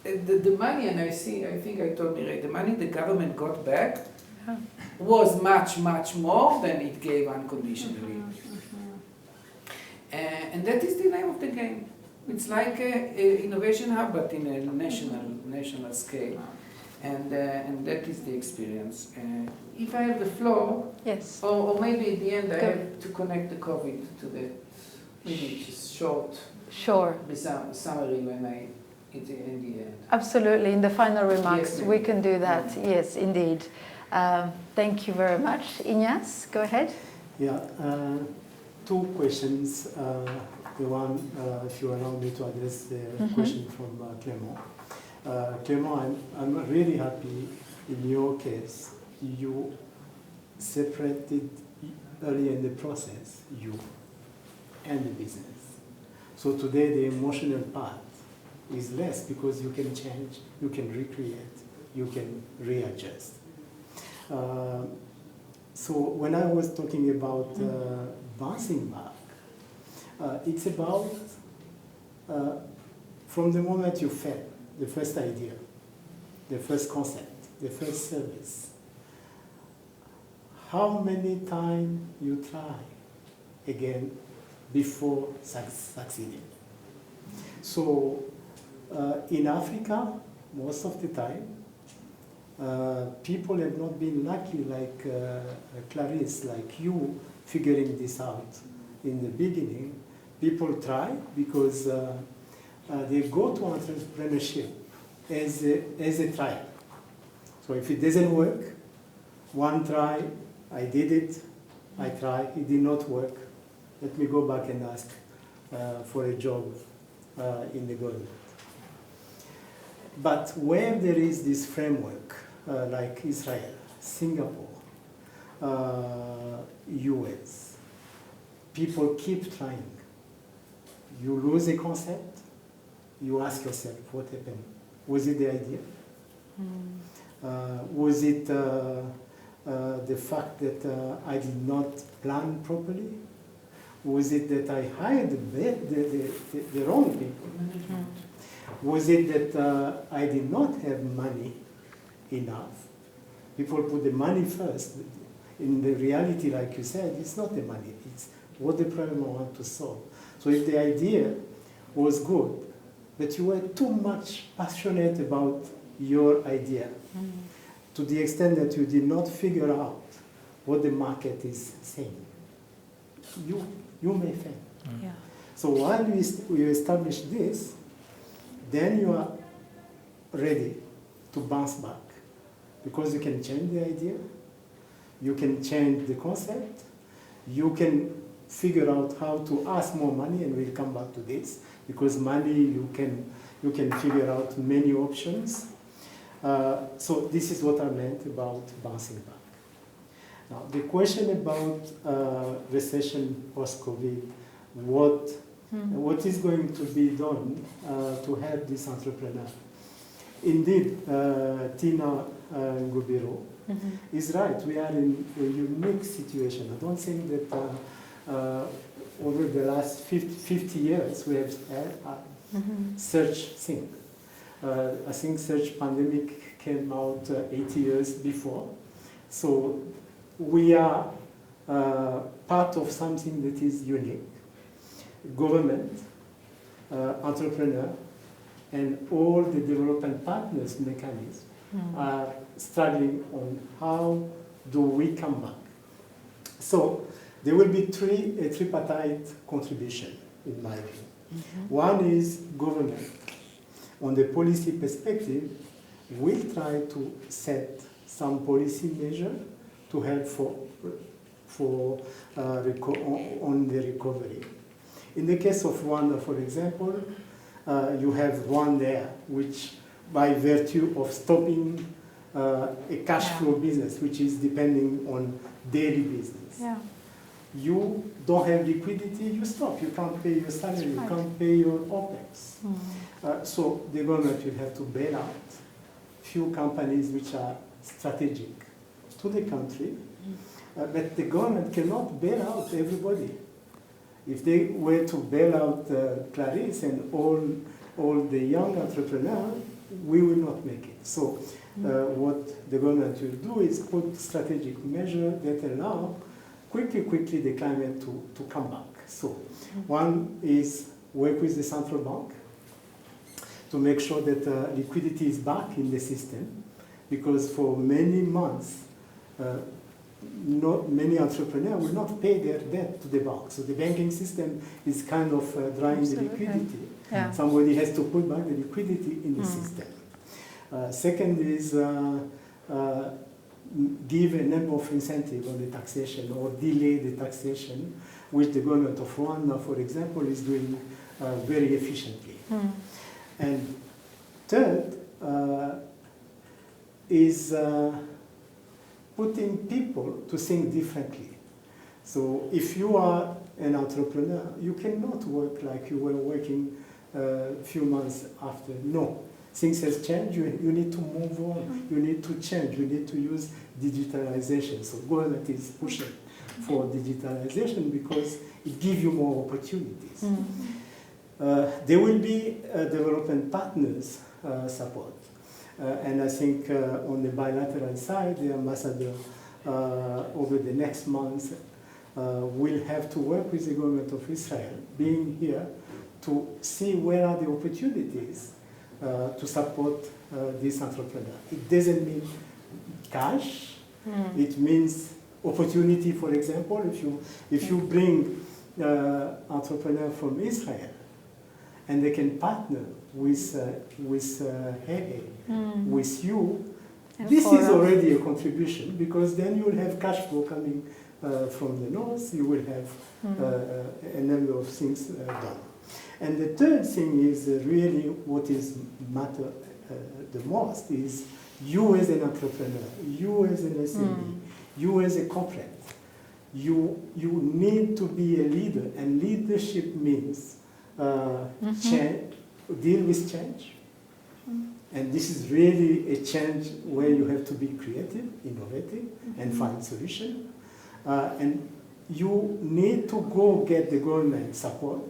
the money, and I think I told Mireille, the money the government got back was much, much more than it gave unconditionally. And that is the name of the game. It's like an innovation hub, but in a national scale. And that is the experience. If I have the floor, Yes. or maybe at the end I have to connect the COVID to the maybe just short summary when I in the end. Absolutely. In the final remarks, Yes, we can do that. Yes, indeed. Thank you very much. Ignace, go ahead. Yeah, two questions. The one, if you allow me to address the question from Clement. Clement, I'm really happy in your case. You separated early in the process, you and the business. So today the emotional part is less because you can change, you can recreate, you can readjust. So when I was talking about bouncing back, it's about from the moment you fed the first idea, the first concept, the first service, how many times you try again before succeeding. So in Africa, most of the time, people have not been lucky like Clarisse, like you, figuring this out in the beginning. People try because they go to entrepreneurship as a trial. So if it doesn't work, one try, I did it, I tried, it did not work. Let me go back and ask for a job in the government. But where there is this framework, like Israel, Singapore, US, people keep trying. You lose a concept, you ask yourself, what happened? Was it the idea? Was it the fact that I did not plan properly? Was it that I hired the wrong people? Was it that I did not have money enough? People put the money first. In the reality, like you said, it's not the money, it's what the problem I want to solve. So if the idea was good, but you were too much passionate about your idea, to the extent that you did not figure out what the market is saying, you may fail. Yeah. So while you establish this, then you are ready to bounce back because you can change the idea, you can change the concept, you can figure out how to ask more money, and we'll come back to this, because money you can figure out many options. So this is what I meant about bouncing back. Now the question about recession post-COVID, what is going to be done to help this entrepreneur? Indeed, Tina Ngubiro is right. We are in a unique situation. I don't think that over the last 50 years we have had such thing. I think such pandemic came out 80 years before. So we are part of something that is unique. Government, entrepreneur, and all the development partners mechanisms are struggling on how do we come back. So there will be a tripartite contribution, in my view. One is government. On the policy perspective, we'll try to set some policy measure to help on the recovery. In the case of Rwanda, for example, you have Rwanda, which by virtue of stopping a cash flow business, which is depending on daily business. You don't have liquidity, you stop. You can't pay your salary, you can't pay your OPEX. So the government will have to bail out few companies which are strategic to the country, but the government cannot bail out everybody. If they were to bail out Clarisse and all the young entrepreneurs, we will not make it. So what the government will do is put strategic measures that allow quickly the climate to come back. So one is work with the central bank to make sure that liquidity is back in the system, because for many months, not many entrepreneurs will not pay their debt to the bank. So the banking system is kind of drying the liquidity. Somebody has to put back the liquidity in the system. Second is give a number of incentives on the taxation or delay the taxation, which the government of Rwanda, for example, is doing very efficiently. And third is putting people to think differently. So if you are an entrepreneur, you cannot work like you were working a few months after. No, things have changed. You need to move on. You need to change. You need to use digitalization. So government is pushing for digitalization because it gives you more opportunities. There will be development partners support. And I think on the bilateral side, the ambassador over the next month will have to work with the government of Israel, being here, to see where are the opportunities to support this entrepreneur. It doesn't mean cash. It means opportunity. For example, if you bring entrepreneur from Israel, and they can partner with Hehe, with you, this is already a contribution, because then you will have cash flow coming from the north, you will have a number of things done. And the third thing is really what is matter the most is you as an entrepreneur, you as an SME, you as a corporate, you need to be a leader, and leadership means change, deal with change. And this is really a change where you have to be creative, innovative, and find solutions. And you need to go get the government support,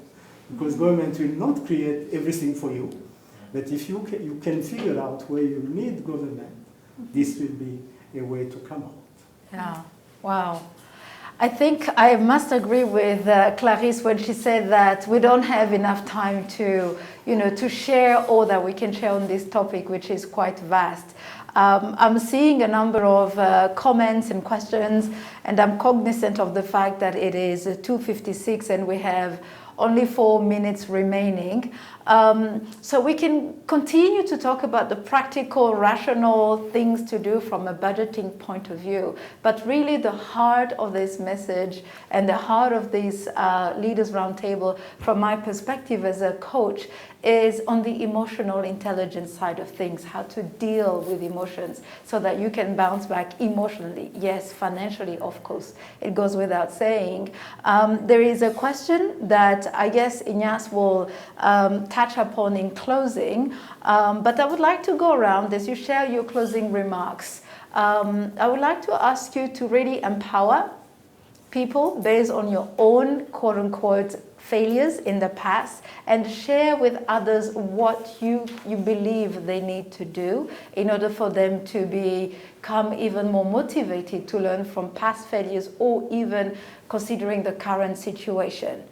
because government will not create everything for you. But if you can figure out where you need government, this will be a way to come out. Yeah, wow. I think I must agree with Clarisse when she said that we don't have enough time to, to share all that we can share on this topic, which is quite vast. I'm seeing a number of comments and questions, and I'm cognizant of the fact that it is 2:56 and we have only 4 minutes remaining. So we can continue to talk about the practical, rational things to do from a budgeting point of view. But really the heart of this message and the heart of this Leaders Roundtable, from my perspective as a coach, is on the emotional intelligence side of things, how to deal with emotions so that you can bounce back emotionally. Yes, financially, of course, it goes without saying. There is a question that I guess Ignace will touch upon in closing, but I would like to go around as you share your closing remarks. I would like to ask you to really empower people based on your own quote-unquote failures in the past and share with others what you believe they need to do in order for them to become even more motivated to learn from past failures or even considering the current situation.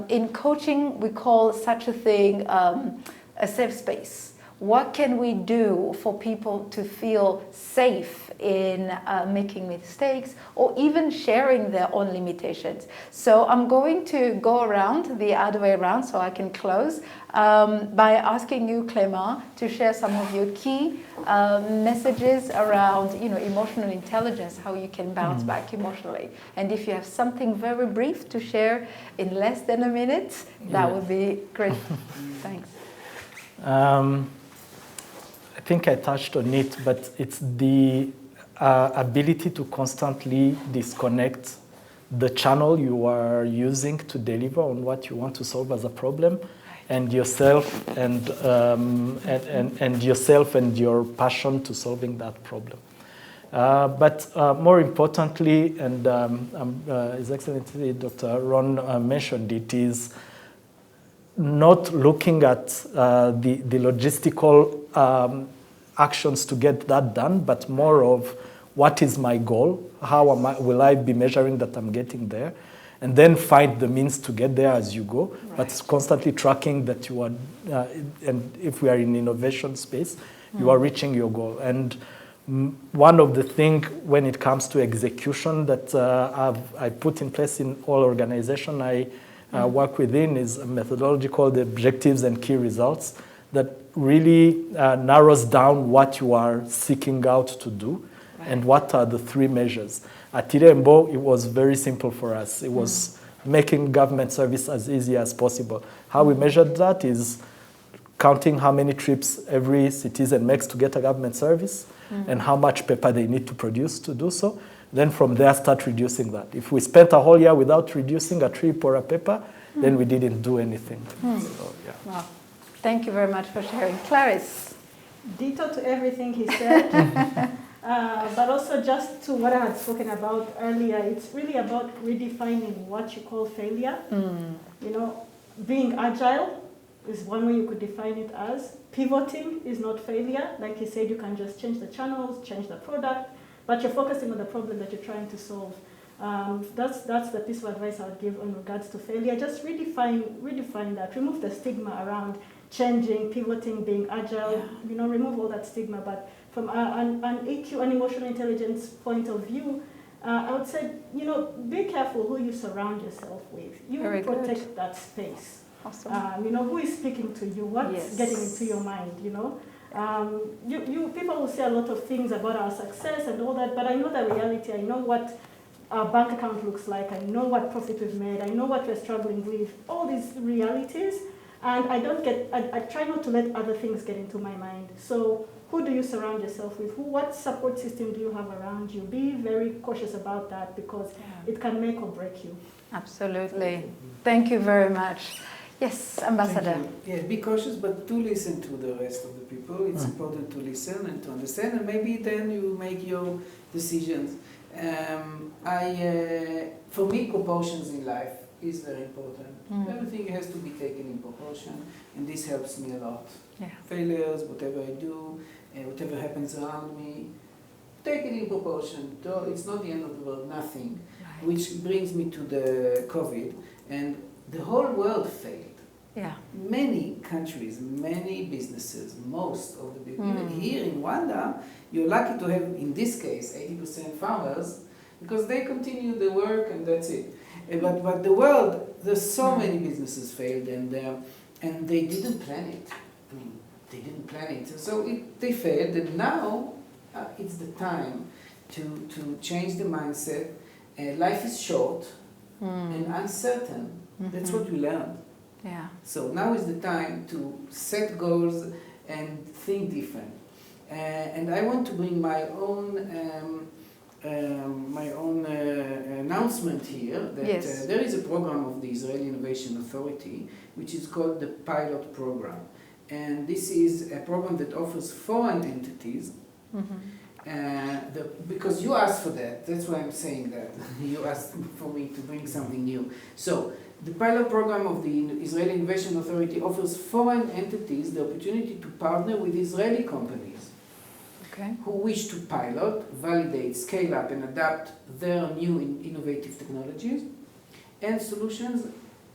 In coaching, we call such a thing a safe space. What can we do for people to feel safe in making mistakes or even sharing their own limitations? So I'm going to go around the other way around so I can close by asking you, Clement, to share some of your key messages around emotional intelligence, how you can bounce back emotionally. And if you have something very brief to share in less than a minute, that would be great. Thanks. I think I touched on it, but it's the ability to constantly disconnect the channel you are using to deliver on what you want to solve as a problem, and yourself and yourself and your passion to solving that problem. But more importantly, and His Excellency Dr. Ron mentioned it, is not looking at the logistical actions to get that done, but more of what is my goal, how will I be measuring that I'm getting there, and then find the means to get there as you go, but constantly tracking that you are, and if we are in innovation space, you are reaching your goal. And one of the things when it comes to execution that I put in place in all organizations I work within is a methodology called the objectives and key results that really narrows down what you are seeking out to do and what are the 3 measures. At Irembo, it was very simple for us. It was making government service as easy as possible. How we measured that is counting how many trips every citizen makes to get a government service and how much paper they need to produce to do so. Then from there, start reducing that. If we spent a whole year without reducing a trip or a paper, then we didn't do anything. So, yeah. Wow. Thank you very much for sharing. Clarisse. Ditto to everything he said, but also just to what I had spoken about earlier, it's really about redefining what you call failure. Being agile is one way you could define it as. Pivoting is not failure. Like he said, you can just change the channels, change the product, but you're focusing on the problem that you're trying to solve. That's the piece of advice I would give in regards to failure. Just redefine that. Remove the stigma around changing, pivoting, being agile. Remove all that stigma. But from an EQ, an emotional intelligence point of view, I would say, be careful who you surround yourself with. You protect that space. Awesome. Who is speaking to you? What's getting into your mind? People will say a lot of things about our success and all that, but I know the reality. I know what our bank account looks like. I know what profit we've made. I know what we're struggling with. All these realities, and I try not to let other things get into my mind. So who do you surround yourself with? What support system do you have around you? Be very cautious about that because it can make or break you. Absolutely. Thank you very much. Yes, Ambassador. Yeah, be cautious, but do listen to the rest of the people. It's important to listen and to understand, and maybe then you make your decisions. For me, proportions in life is very important. Everything has to be taken in proportion, and this helps me a lot. Yeah. Failures, whatever I do, whatever happens around me, take it in proportion. Though it's not the end of the world, nothing. Right. Which brings me to the COVID, and the whole world failed. Yeah. Many countries, many businesses, most of the people, even here in Rwanda, you're lucky to have, in this case, 80% farmers. because they continue the work and that's it. But the world, there's so many businesses failed and they didn't plan it. I mean, they didn't plan it. So they failed, and now it's the time to change the mindset. Life is short and uncertain. That's what we learned. Yeah. So now is the time to set goals and think different. And I want to bring my own announcement here that Yes. there is a program of the Israeli Innovation Authority which is called the Pilot Program. And this is a program that offers foreign entities. Because you asked for that, that's why I'm saying that. You asked for me to bring something new. So, the pilot program of the Israeli Innovation Authority offers foreign entities the opportunity to partner with Israeli companies who wish to pilot, validate, scale up, and adapt their new innovative technologies and solutions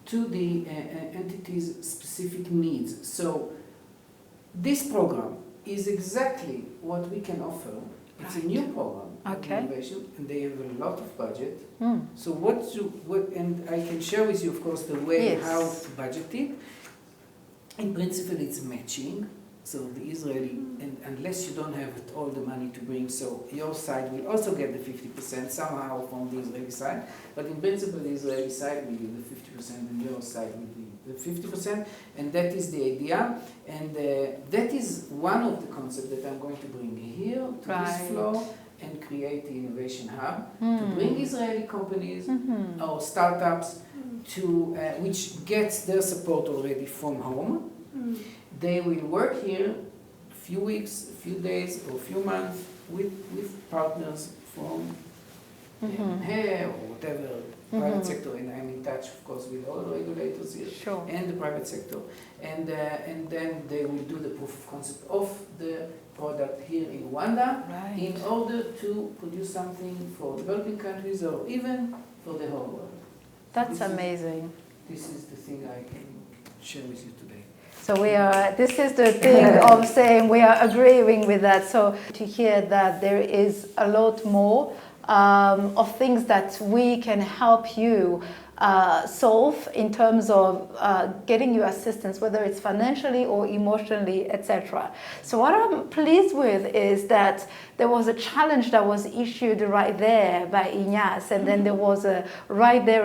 to the entity's specific needs. So, this program is exactly what we can offer. It's a new program of innovation, and they have a lot of budget. So and I can share with you, of course, the way how to budget it. In principle, it's matching. So the Israeli, and unless you don't have all the money to bring, so your side will also get the 50% somehow from the Israeli side. But in principle, the Israeli side will give the 50%, and your side will be the 50%, and that is the idea. And that is one of the concepts that I'm going to bring here to this floor and create the innovation hub to bring Israeli companies or startups to which gets their support already from home. They will work here a few weeks, a few days, or a few months with partners from Hehe or whatever private sector, and I'm in touch, of course, with all the regulators here and the private sector, and then they will do the proof of concept of the product here in Rwanda in order to produce something for developing countries or even for the whole world. That's amazing. This is the thing I can share with you today. So this is the thing of saying we are agreeing with that. So to hear that there is a lot more of things that we can help you solve in terms of getting you assistance, whether it's financially or emotionally, etc. So what I'm pleased with is that there was a challenge that was issued right there by Ignace, and then there was a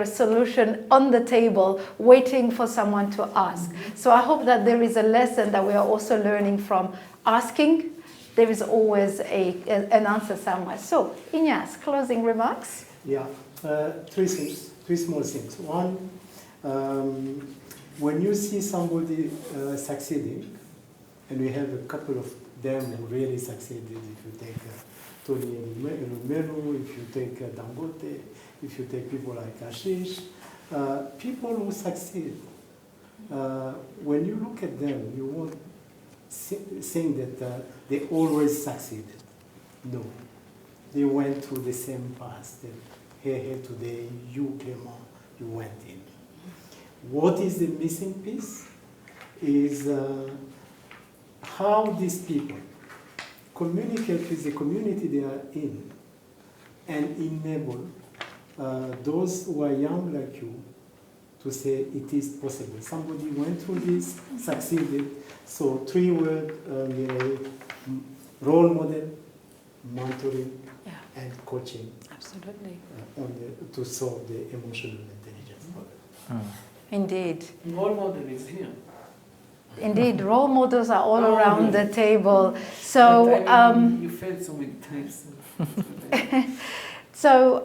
solution on the table waiting for someone to ask. So I hope that there is a lesson that we are also learning from asking. There is always an answer somewhere. So, Ignace, closing remarks? Yeah, three small things. One, when you see somebody succeeding, and we have a couple of them who really succeeded, if you take Tony Romero, if you take Dangote, if you take people like Ashish, people who succeed, when you look at them, you won't think that they always succeeded. No. They went through the same path that Hehe today, you, Clement, you went in. What is the missing piece is how these people communicate with the community they are in and enable those who are young like you to say it is possible. Somebody went through this, succeeded. So 3 words, role model, mentoring, and coaching. Absolutely. To solve the emotional intelligence problem. Indeed. Role model is here. Indeed, role models are all around the table. So you failed so many times. So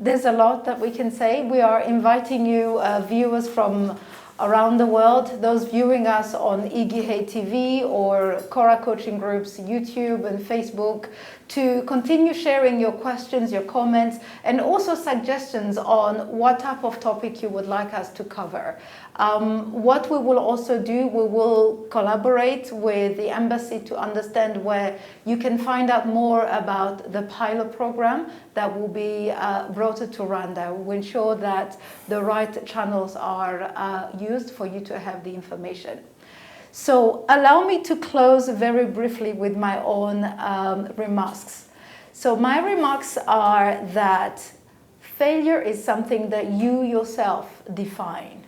there's a lot that we can say. We are inviting you, viewers from around the world, those viewing us on Igihe TV or Kora Coaching Group's YouTube and Facebook, to continue sharing your questions, your comments, and also suggestions on what type of topic you would like us to cover. What we will also do, we will collaborate with the embassy to understand where you can find out more about the pilot program that will be brought to Rwanda. We will ensure that the right channels are used for you to have the information. So allow me to close very briefly with my own remarks. So my remarks are that failure is something that you yourself define.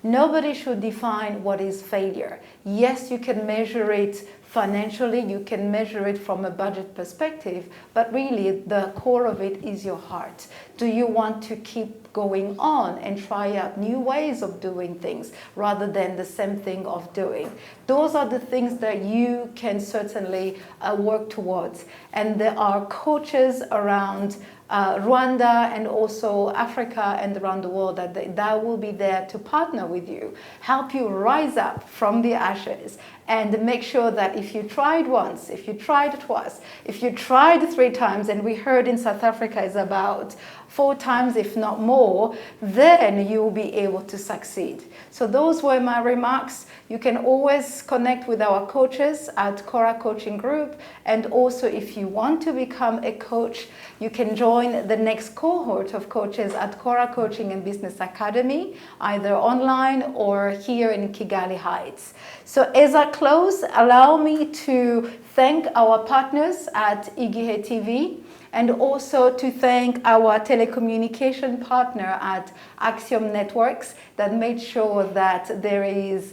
Nobody should define what is failure. Yes, you can measure it financially, you can measure it from a budget perspective, but really the core of it is your heart. Do you want to keep going on and try out new ways of doing things rather than the same thing of doing? Those are the things that you can certainly work towards. And there are coaches around Rwanda and also Africa and around the world that will be there to partner with you, help you rise up from the ashes and make sure that if you tried once, if you tried twice, if you tried 3 times, and we heard in South Africa is about 4 times, if not more, then you will be able to succeed. So those were my remarks. You can always connect with our coaches at Kora Coaching Group. And also, if you want to become a coach, you can join the next cohort of coaches at Kora Coaching and Business Academy, either online or here in Kigali Heights. So as I close, allow me to thank our partners at Igihe TV, and also to thank our telecommunication partner at Axiom Networks that made sure that there is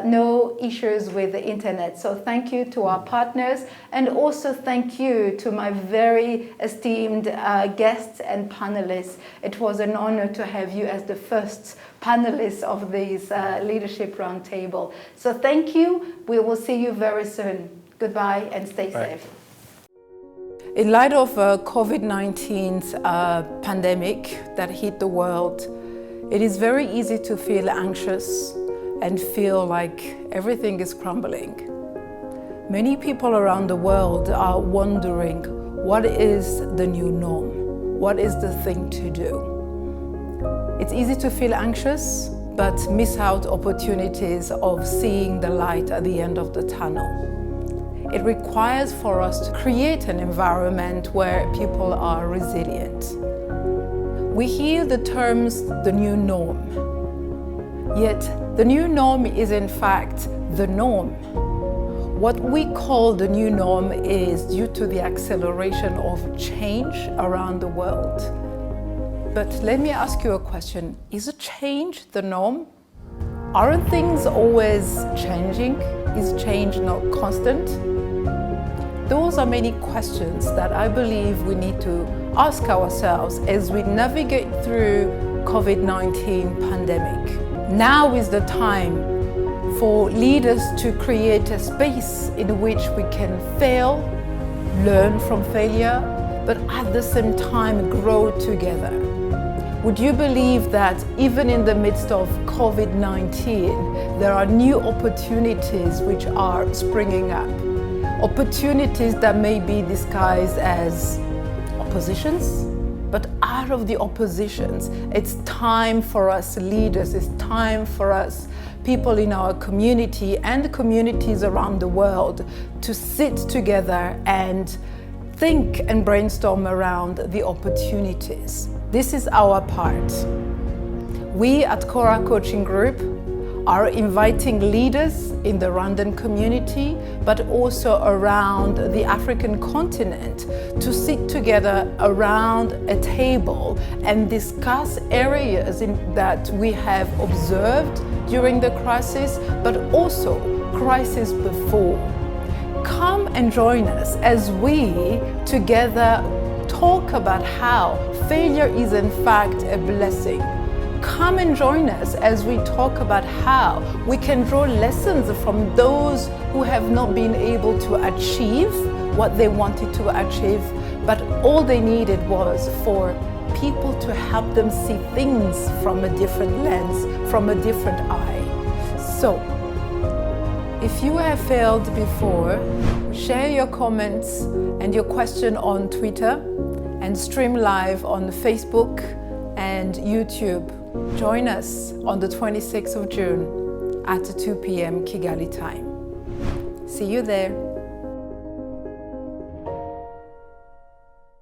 no issues with the internet. So thank you to our partners, and also thank you to my very esteemed guests and panelists. It was an honor to have you as the first panelists of this Leadership Roundtable. So thank you. We will see you very soon. Goodbye and stay safe. In light of COVID-19's pandemic that hit the world, it is very easy to feel anxious and feel like everything is crumbling. Many people around the world are wondering, what is the new norm? What is the thing to do? It's easy to feel anxious, but miss out opportunities of seeing the light at the end of the tunnel. It requires for us to create an environment where people are resilient. We hear the terms the new norm, yet the new norm is in fact the norm. What we call the new norm is due to the acceleration of change around the world. But let me ask you a question. Is a change the norm? Aren't things always changing? Is change not constant? Those are many questions that I believe we need to ask ourselves as we navigate through COVID-19 pandemic. Now is the time for leaders to create a space in which we can fail, learn from failure, but at the same time grow together. Would you believe that even in the midst of COVID-19, there are new opportunities which are springing up? Opportunities that may be disguised as oppositions, but out of the oppositions, it's time for us leaders, it's time for us people in our community and communities around the world to sit together and think and brainstorm around the opportunities. This is our part. We at Kora Coaching Group are inviting leaders in the Rwandan community, but also around the African continent to sit together around a table and discuss areas that we have observed during the crisis, but also crisis before. Come and join us as we together talk about how failure is in fact a blessing. Come and join us as we talk about how we can draw lessons from those who have not been able to achieve what they wanted to achieve, but all they needed was for people to help them see things from a different lens, from a different eye. So, if you have failed before, share your comments and your question on Twitter and stream live on Facebook and YouTube. Join us on the 26th of June at 2 p.m. Kigali time. See you there.